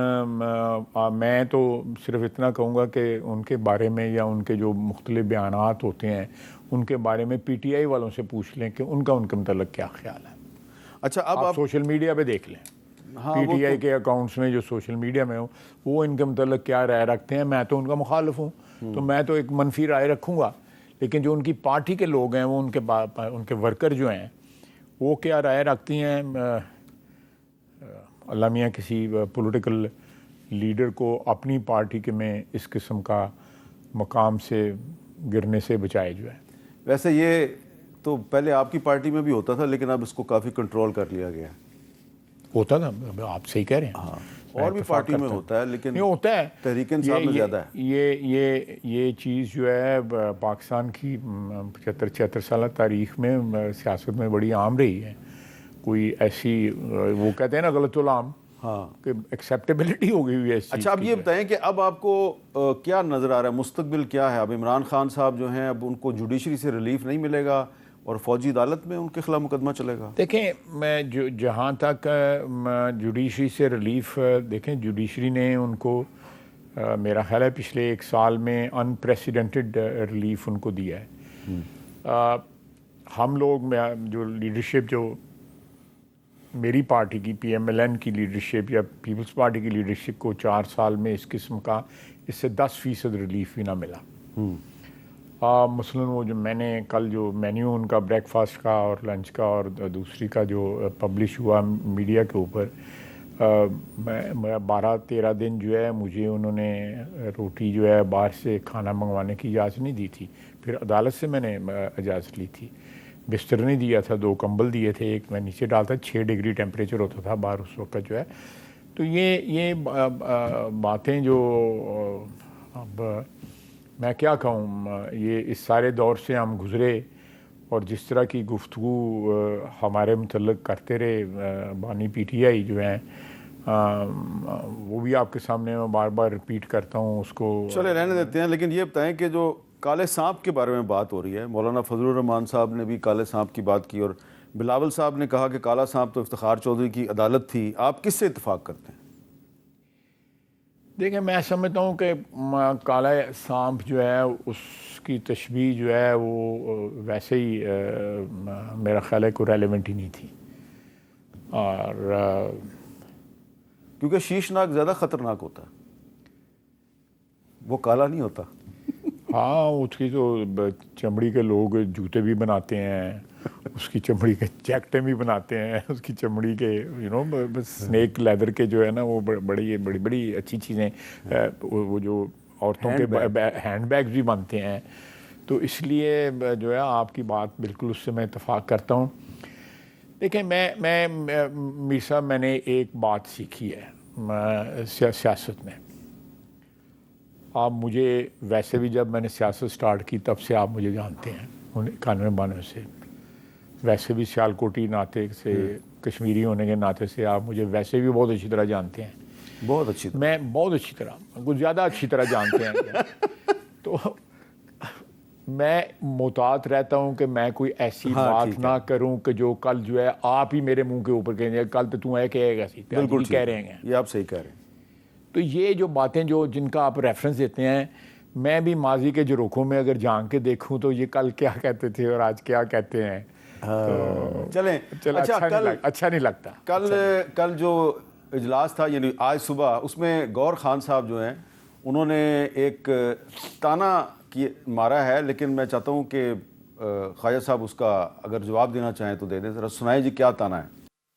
G: میں تو صرف اتنا کہوں گا کہ ان کے بارے میں یا ان کے جو مختلف بیانات ہوتے ہیں ان کے بارے میں پی ٹی آئی والوں سے پوچھ لیں کہ ان کا متعلق کیا خیال ہے۔
B: اچھا، اب
G: آپ سوشل میڈیا پہ دیکھ لیں، پی ٹی آئی کے اکاؤنٹس میں جو سوشل میڈیا میں ہو وہ ان کے متعلق کیا رائے رکھتے ہیں۔ میں تو ان کا مخالف ہوں تو میں تو ایک منفی رائے رکھوں گا، لیکن جو ان کی پارٹی کے لوگ ہیں وہ ان کے ورکر جو ہیں وہ کیا رائے رکھتی ہیں، اللہ میاں کسی پولیٹیکل لیڈر کو اپنی پارٹی کے میں اس قسم کا مقام سے گرنے سے بچائے جو ہے۔
B: ویسے یہ تو پہلے آپ کی پارٹی میں بھی ہوتا تھا لیکن اب اس کو کافی کنٹرول کر لیا گیا ہے۔
G: ہوتا تھا، آپ صحیح کہہ رہے ہیں،
B: اور بھی پارٹی میں ہوتا ہے لیکن
G: ہوتا ہے،
B: تحریک انصاف میں زیادہ ہے۔
G: یہ چیز جو ہے پاکستان کی 75-76 سالہ تاریخ میں سیاست میں بڑی عام رہی ہے۔ کوئی ایسی وہ کہتے ہیں نا غلط العام، کہ ایکسیپٹیبلٹی ہو گئی ہوئی ہے۔
B: اچھا، اب یہ بتائیں کہ اب آپ کو کیا نظر آ رہا ہے، مستقبل کیا ہے؟ اب عمران خان صاحب جو ہیں اب ان کو جوڈیشری سے ریلیف نہیں ملے گا اور فوجی عدالت میں ان کے خلاف مقدمہ چلے گا؟
G: دیکھیں، میں جہاں تک جوڈیشری سے ریلیف، دیکھیں جوڈیشری نے ان کو میرا خیال ہے پچھلے 1 سال میں انپریسیڈنٹڈ ریلیف ان کو دیا ہے۔ ہم لوگ جو لیڈرشپ، جو میری پارٹی کی پی ایم ایل این کی لیڈرشپ یا پیپلز پارٹی کی لیڈرشپ کو 4 سال میں اس قسم کا اس سے 10% ریلیف بھی نہ ملا۔ مثلاً وہ جو میں نے کل جو مینیو ان کا بریک فاسٹ کا اور لنچ کا اور دوسری کا جو پبلش ہوا میڈیا کے اوپر، 12-13 دن جو ہے مجھے انہوں نے روٹی جو ہے باہر سے کھانا منگوانے کی اجازت نہیں دی تھی، پھر عدالت سے میں نے اجازت لی تھی۔ بستر نہیں دیا تھا، 2 کمبل دیے تھے، ایک میں نیچے ڈالتا، 6 ڈگری ٹیمپریچر ہوتا تھا باہر اس وقت جو ہے۔ تو یہ باتیں جو اب میں کیا کہوں، یہ اس سارے دور سے ہم گزرے اور جس طرح کی گفتگو ہمارے متعلق کرتے رہے بانی پی ٹی آئی جو ہیں، وہ بھی آپ کے سامنے میں بار بار ریپیٹ کرتا ہوں اس کو۔
B: چلے رہنے دیتے ہیں، لیکن یہ بتائیں کہ جو کالے سانپ کے بارے میں بات ہو رہی ہے، مولانا فضل الرحمان صاحب نے بھی کالے سانپ کی بات کی اور بلاول صاحب نے کہا کہ کالا سانپ تو افتخار چودھری کی عدالت تھی، آپ کس سے اتفاق کرتے ہیں؟
G: دیکھیں، میں سمجھتا ہوں کہ کالا سانپ جو ہے اس کی تشبیہ جو ہے وہ ویسے ہی میرا خیال ہے کوئی ریلیونٹ ہی نہیں تھی، اور
B: کیونکہ شیشناک زیادہ خطرناک ہوتا ہے، وہ کالا نہیں ہوتا۔
G: ہاں، اس کی تو چمڑی کے لوگ جوتے بھی بناتے ہیں، اس کی چمڑی کے جیکٹیں بھی بناتے ہیں، اس کی چمڑی کے سنیک لیدر کے جو ہے نا وہ بڑی اچھی چیزیں، وہ جو عورتوں کے ہینڈ بیگز بھی بنتے ہیں۔ تو اس لیے جو ہے آپ کی بات بالکل اس سے میں اتفاق کرتا ہوں۔ دیکھیں، میں میر صاحب، میں نے ایک بات سیکھی ہے سیاست میں۔ آپ مجھے ویسے بھی جب میں نے سیاست سٹارٹ کی تب سے آپ مجھے جانتے ہیں 91-92 سے، ویسے بھی سیالکوٹی ناطے سے، کشمیری ہونے کے ناطے سے آپ مجھے ویسے بھی بہت اچھی طرح جانتے ہیں،
B: بہت اچھی طرح،
G: میں بہت اچھی طرح، کچھ زیادہ اچھی طرح جانتے ہیں۔ تو میں محتاط رہتا ہوں کہ میں کوئی ایسی بات نہ کروں کہ جو کل جو ہے آپ ہی میرے منہ کے اوپر کہیں گے کل تو ہے کہے گا بالکل کہہ رہے ہیں.
B: یہ آپ صحیح کہہ رہے ہیں.
G: تو یہ جو باتیں جو جن کا آپ ریفرنس دیتے ہیں، میں بھی ماضی کے جھروکوں میں اگر جان کے دیکھوں تو یہ کل کیا کہتے تھے اور آج کیا کہتے ہیں.
B: چلیں
G: اچھا نہیں لگتا.
B: کل جو اجلاس تھا یعنی آج صبح، اس میں گور خان صاحب جو ہیں انہوں نے ایک تانا مارا ہے، لیکن میں چاہتا ہوں کہ خواجہ صاحب اس کا اگر جواب دینا چاہیں تو دے دیں. ذرا سنائیں جی کیا تانا ہے.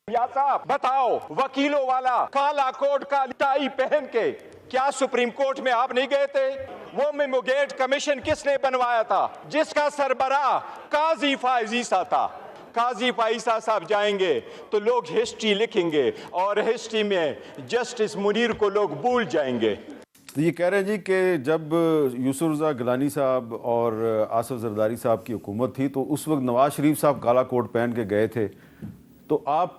J: یا صاحب بتاؤ، وکیلوں والا کالا کوٹ کا ٹائی پہن کے کیا سپریم کورٹ میں آپ نہیں گئے تھے؟ وہ میموگیٹ کمیشن کس نے بنوایا تھا جس کا سربراہ قاضی فائز عیسیٰ تھا؟ قاضی فائز عیسیٰ صاحب جائیں گے تو لوگ ہسٹری لکھیں گے اور ہسٹری میں جسٹس منیر کو لوگ بھول جائیں گے.
B: تو یہ کہہ رہے ہیں جی کہ جب یوسف رضا گیلانی صاحب اور آصف زرداری صاحب کی حکومت تھی تو اس وقت نواز شریف صاحب کالا کوٹ پہن کے گئے تھے. تو آپ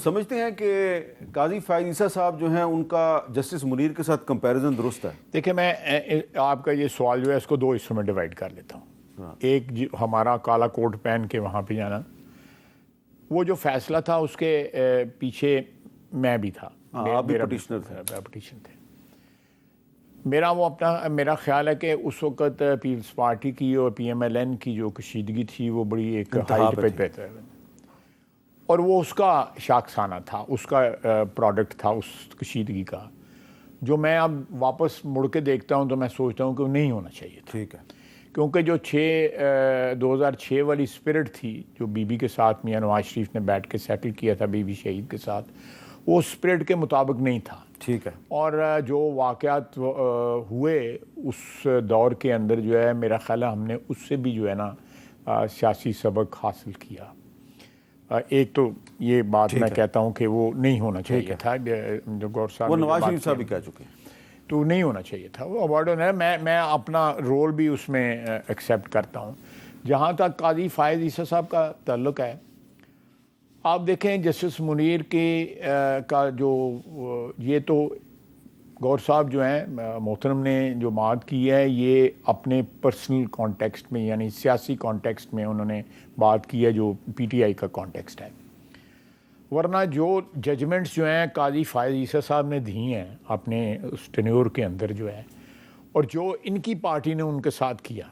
B: سمجھتے ہیں کہ قاضی فائز عیسیٰ صاحب جو ہیں ان کا جسٹس منیر کے ساتھ کمپیریزن درست ہے؟
G: دیکھیں میں آپ کا یہ سوال جو ہے اس کو دو حصوں میں ڈیوائیڈ کر لیتا ہوں. ایک ہمارا کالا کوٹ پہن کے وہاں پہ جانا، وہ جو فیصلہ تھا اس کے پیچھے میں بھی تھا،
B: آپ بھی پٹیشنر
G: تھے. میرا خیال ہے کہ اس وقت پیپلز پارٹی کی اور پی ایم ایل این کی جو کشیدگی تھی وہ بڑی ایک ہائی پہ تھا، اور وہ اس کا شاخسانہ تھا، اس کا پروڈکٹ تھا اس کشیدگی کا، جو میں اب واپس مڑ کے دیکھتا ہوں تو میں سوچتا ہوں کہ نہیں ہونا چاہیے تھا.
B: ٹھیک ہے.
G: کیونکہ جو 2006 والی اسپرٹ تھی جو بی بی کے ساتھ میاں نواز شریف نے بیٹھ کے سیٹل کیا تھا بی بی شہید کے ساتھ، وہ اسپرٹ کے مطابق نہیں تھا.
B: ٹھیک ہے.
G: اور جو واقعات ہوئے اس دور کے اندر جو ہے میرا خیال ہے ہم نے اس سے بھی جو ہے نا سیاسی سبق حاصل کیا. ایک تو یہ بات میں کہتا ہوں کہ وہ نہیں ہونا چاہیے تھا، جو گور صاحب
B: وہ نواز شریف صاحب بھی کہہ چکے ہیں
G: تو نہیں ہونا چاہیے تھا. وہ اوارڈ ہے، میں اپنا رول بھی اس میں ایکسیپٹ کرتا ہوں. جہاں تک قاضی فائز عیسیٰ صاحب کا تعلق ہے، آپ دیکھیں جسٹس منیر کا جو یہ تو گور صاحب جو ہیں محترم نے جو بات کی ہے یہ اپنے پرسنل کانٹیکسٹ میں یعنی سیاسی کانٹیکسٹ میں انہوں نے بات کی ہے جو پی ٹی آئی کا کانٹیکسٹ ہے. ورنہ جو ججمنٹس جو ہیں قاضی فائز عیسیٰ صاحب نے دی ہیں اپنے اس ٹینیور کے اندر جو ہے، اور جو ان کی پارٹی نے ان کے ساتھ کیا،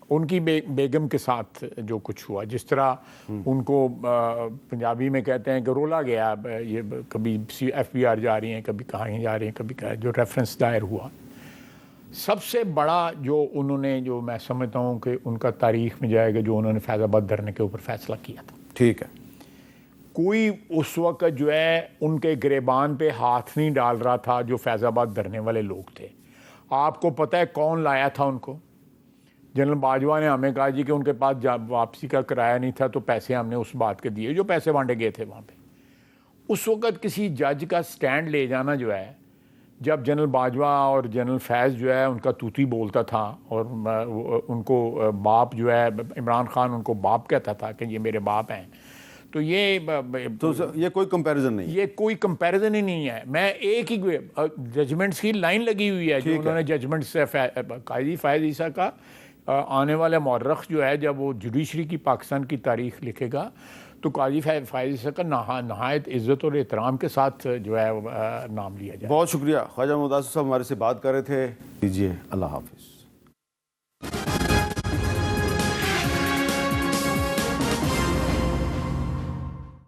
G: ان کی بیگم کے ساتھ جو کچھ ہوا، جس طرح ان کو پنجابی میں کہتے ہیں کہ رولا گیا، یہ کبھی ایف بی آر جا رہی ہیں، کبھی کہیں جا رہی ہیں، کبھی کہیں، جو ریفرنس دائر ہوا. سب سے بڑا جو انہوں نے جو میں سمجھتا ہوں کہ ان کا تاریخ میں جائے گا جو انہوں نے فیض آباد دھرنے کے اوپر فیصلہ کیا تھا.
B: ٹھیک ہے.
G: کوئی اس وقت جو ہے ان کے گریبان پہ ہاتھ نہیں ڈال رہا تھا جو فیض آباد دھرنے والے لوگ تھے. آپ کو پتہ ہے کون لایا تھا ان کو؟ جنرل باجوہ نے ہمیں کہا جی کہ ان کے پاس واپسی کا کرایہ نہیں تھا تو پیسے ہم نے اس بات کے دیے، جو پیسے بانٹے گئے تھے وہاں پہ. اس وقت کسی جج کا سٹینڈ لے جانا جو ہے، جب جنرل باجوہ اور جنرل فیض جو ہے ان کا توتی بولتا تھا اور ان کو باپ جو ہے عمران خان ان کو باپ کہتا تھا کہ یہ میرے باپ ہیں، تو یہ
B: کوئی کمپیریزن نہیں،
G: یہ کوئی کمپیریزن ہی نہیں ہے. میں ایک ہی ججمنٹس کی لائن لگی ہوئی ہے جو انہوں نے ججمنٹس قاضی فائز عیسیٰ کا آنے والا مورخ جو ہے جب وہ جوڈیشری کی پاکستان کی تاریخ لکھے گا تو قاضی فائز عیسیٰ کا نہایت عزت اور احترام کے ساتھ جو ہے نام لیا جائے.
B: بہت شکریہ. خواجہ محمد آصف صاحب ہمارے سے بات کر رہے تھے. دیجیے اللہ حافظ.